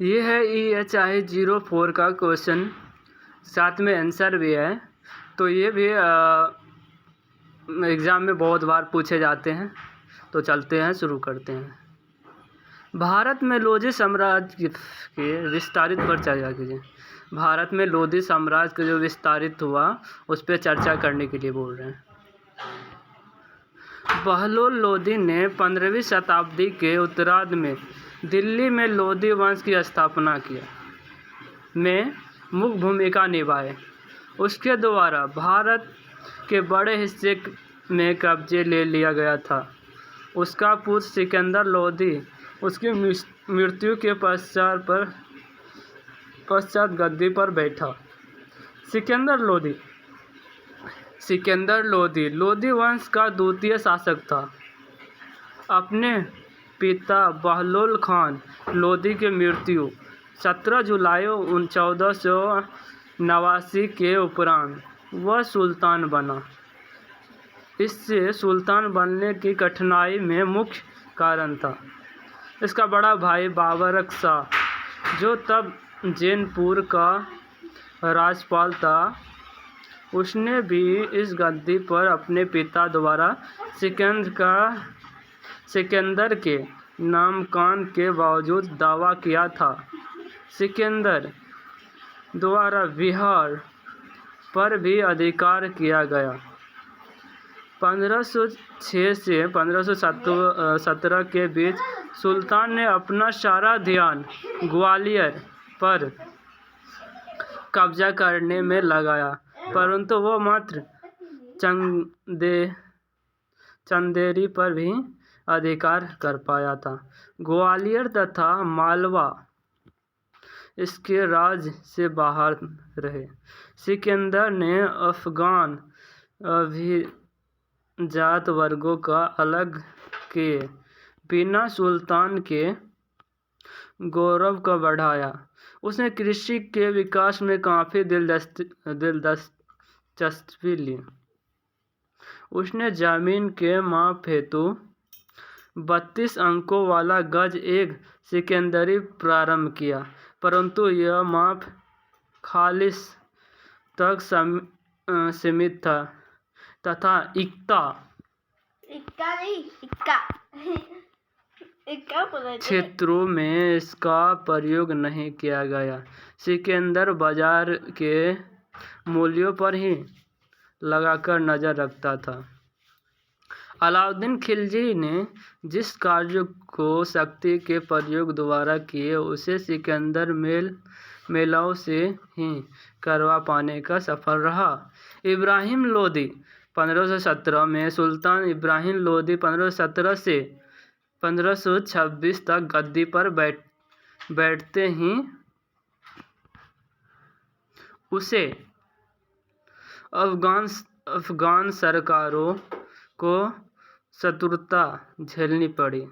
ये है EHI-04 का क्वेश्चन, साथ में आंसर भी है। तो ये भी एग्ज़ाम में बहुत बार पूछे जाते हैं। तो चलते हैं, शुरू करते हैं। भारत में लोधी साम्राज्य के विस्तारित पर चर्चा कीजिए। भारत में लोधी साम्राज्य का जो विस्तारित हुआ उस पर चर्चा करने के लिए बोल रहे हैं। बहलोल लोधी ने 15वीं शताब्दी के उत्तरार्ध में दिल्ली में लोधी वंश की स्थापना किया में मुख्य भूमिका निभाए। उसके द्वारा भारत के बड़े हिस्से में कब्जे ले लिया गया था। उसका पुत्र सिकंदर लोधी उसकी मृत्यु के पश्चात गद्दी पर बैठा। सिकंदर लोधी लोधी वंश का द्वितीय शासक था। अपने पिता बहलोल खान लोधी की मृत्यु 17 जुलाई 1489 के उपरांत वह सुल्तान बना। इससे सुल्तान बनने की कठिनाई में मुख्य कारण था इसका बड़ा भाई बाबरक शाह, जो तब जौनपुर का राज्यपाल था। उसने भी इस गद्दी पर अपने पिता द्वारा सिकंदर के नामकरण के बावजूद दावा किया था। सिकंदर द्वारा बिहार पर भी अधिकार किया गया। 1506 से 1517 के बीच सुल्तान ने अपना सारा ध्यान ग्वालियर पर कब्जा करने में लगाया, परंतु वह मात्र चंदेरी पर भी अधिकार कर पाया था। ग्वालियर तथा मालवा इसके राज से बाहर रहे। सिकंदर ने अफगान अभिजात वर्गों का अलग किए बिना सुल्तान के गौरव को बढ़ाया। उसने कृषि के विकास में काफ़ी दिलचस्पी ली। उसने जमीन के माप हेतु 32 अंकों वाला गज एक सिकंदरी प्रारंभ किया, परंतु यह माप खालिस तक सीमित था तथा इक्का क्षेत्रों में इसका प्रयोग नहीं किया गया। सिकंदर बाजार के मूल्यों पर ही लगाकर नज़र रखता था। अलाउद्दीन खिलजी ने जिस कार्य को शक्ति के प्रयोग द्वारा किए उसे सिकंदर मेलाओं से ही करवा पाने का सफल रहा। इब्राहिम लोदी 1517 में सुल्तान इब्राहिम लोदी 1517 से 1526 तक गद्दी पर बैठते ही उसे अफगान सरकारों को शत्रुता झेलनी पड़ी।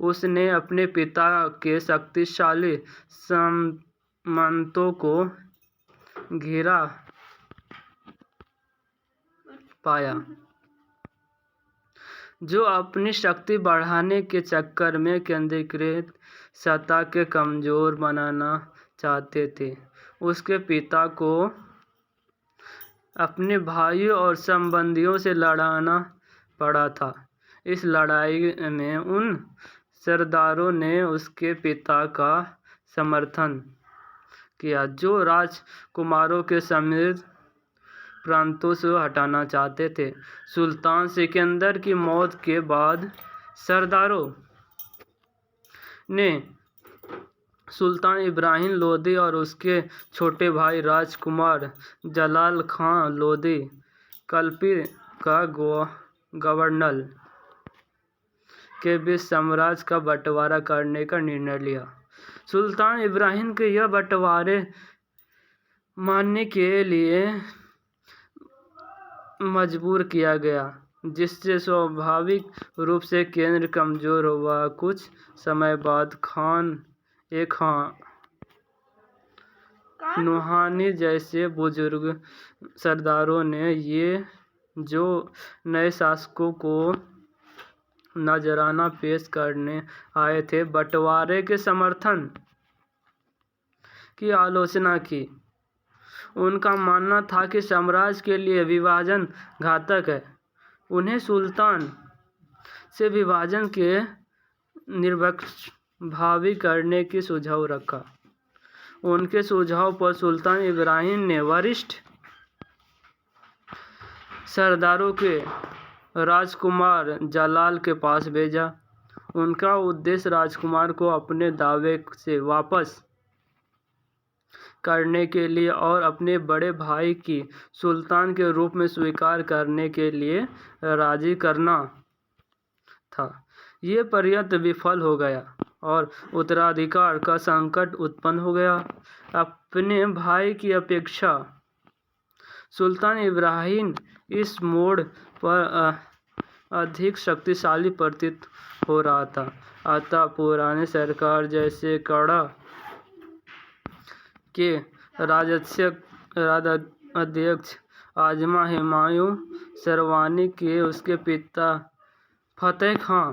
उसने अपने पिता के शक्तिशाली सामंतों को घेरा पाया, जो अपनी शक्ति बढ़ाने के चक्कर में केंद्रीकृत सत्ता के कमज़ोर बनाना चाहते थे। उसके पिता को अपने भाइयों और संबंधियों से लड़ना पड़ा था। इस लड़ाई में उन सरदारों ने उसके पिता का समर्थन किया जो राजकुमारों के समृद्ध प्रांतों से हटाना चाहते थे। सुल्तान सिकंदर की मौत के बाद सरदारों ने सुल्तान इब्राहिम लोदी और उसके छोटे भाई राजकुमार जलाल खान लोदी कल्पी का गवर्नर के बीच साम्राज्य का बंटवारा करने का निर्णय लिया। सुल्तान इब्राहिम के यह बंटवारे मानने के लिए मजबूर किया गया, जिससे स्वाभाविक रूप से केंद्र कमज़ोर हुआ। कुछ समय बाद खान नुहानी जैसे बुजुर्ग सरदारों ने ये जो नए शासकों को नजराना पेश करने आए थे, बंटवारे के समर्थन की आलोचना की। उनका मानना था कि साम्राज्य के लिए विभाजन घातक है। उन्हें सुल्तान से विभाजन के निष्पक्ष भावी करने की सुझाव रखा। उनके सुझाव पर सुल्तान इब्राहिम ने वरिष्ठ सरदारों के राजकुमार जलाल के पास भेजा। उनका उद्देश्य राजकुमार को अपने दावे से वापस करने के लिए और अपने बड़े भाई की सुल्तान के रूप में स्वीकार करने के लिए राजी करना था। ये प्रयत्न विफल हो गया और उत्तराधिकार का संकट उत्पन्न हो गया। अपने भाई की अपेक्षा सुल्तान इब्राहिम इस मोड़ पर अधिक शक्तिशाली प्रतीत हो रहा था। अतः पुराने सरकार जैसे कड़ा के राजाध्यक्ष आजमा हुमायूं शेरवानी के उसके पिता फतेह खां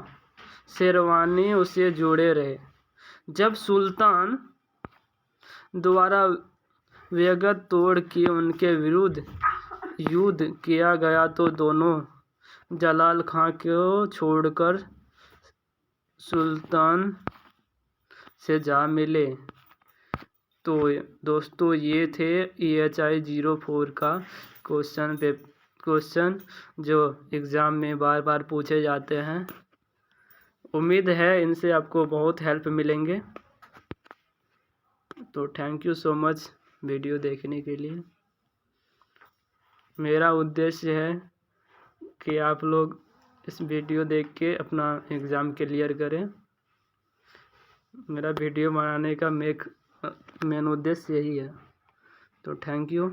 शेरवानी उसे जुड़े रहे। जब सुल्तान द्वारा विगत तोड़ के उनके विरुद्ध युद्ध किया गया तो दोनों जलाल खां को छोड़कर सुल्तान से जा मिले। तो दोस्तों ये थे EHI 04 का क्वेश्चन जो एग्ज़ाम में बार बार पूछे जाते हैं। उम्मीद है इनसे आपको बहुत हेल्प मिलेंगे। तो thank you so much video देखने के लिए। मेरा उद्देश्य है कि आप लोग इस वीडियो देख के अपना एग्ज़ाम क्लियर करें। मेरा वीडियो बनाने का मेन उद्देश्य यही है। तो थैंक यू।